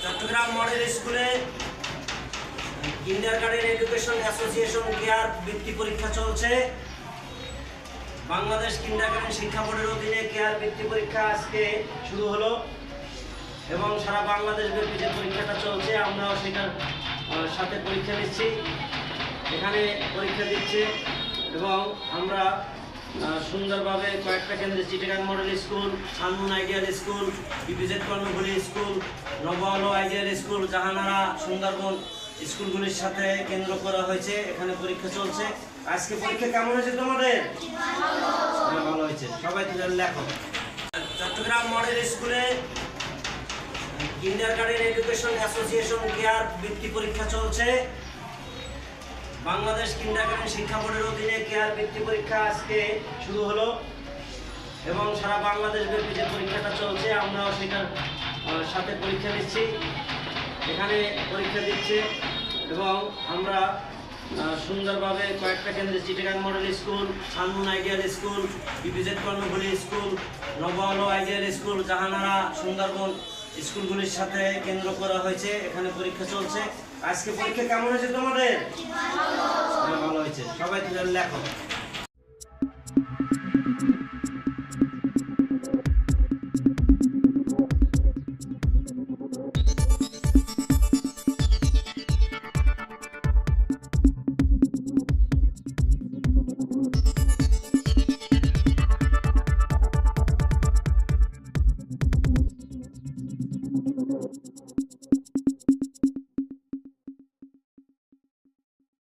Chittagong model স্কুলে kindergarten education association care বৃত্তি পরীক্ষা চলছে। বাংলাদেশ কিন্ডারগার্টেন শিক্ষা বোর্ডের অধীনে কেয়ার বৃত্তি পরীক্ষা আজকে শুরু হলো এবং সারা বাংলাদেশ ব্যাপী যে পরীক্ষাটা চলছে আমরাও সেটার সাথে পরীক্ষা নিচ্ছি। এখানে পরীক্ষা দিচ্ছে এবং আমরা সুন্দরভাবে কয়েকটা কেন্দ্রে Chittagong model school, Anmun ideal school, EPZ Karnaphuli school, Nabaalo ideal school, Jahanara, Sundarban স্কুলগুলির সাথে কেন্দ্র করা হয়েছে। এখানে পরীক্ষা চলছে। আজকে পরীক্ষা কেমন হয়েছে তোমাদের? ভালো হয়েছে। সবাই তুমি লেখো। চট্টগ্রাম মডেল স্কুলে কিন্ডারগার্টেন এডুকেশন অ্যাসোসিয়েশন কেয়ার বৃত্তি পরীক্ষা চলছে। বাংলাদেশ কিন্ডারগার্টেন শিক্ষা বোর্ডের অধীনে কেয়ার বৃত্তি পরীক্ষা আজকে শুরু হলো এবং সারা বাংলাদেশ ব্যাপী যে পরীক্ষাটা চলছে আমরাও সেটার সাথে পরীক্ষা নিচ্ছি। এখানে পরীক্ষা দিচ্ছে এবং আমরা সুন্দরভাবে কয়েকটা কেন্দ্রে Chittagong model school, Anmun ideal school, EPZ Karnaphuli school, Nabaalo ideal school, Jahanara, Sundarban স্কুলগুলির সাথে কেন্দ্র করা হয়েছে। এখানে পরীক্ষা চলছে। আজকে পরীক্ষা কেমন হয়েছে তোমাদের? ভালো হয়েছে। সবাই তুমি লেখো।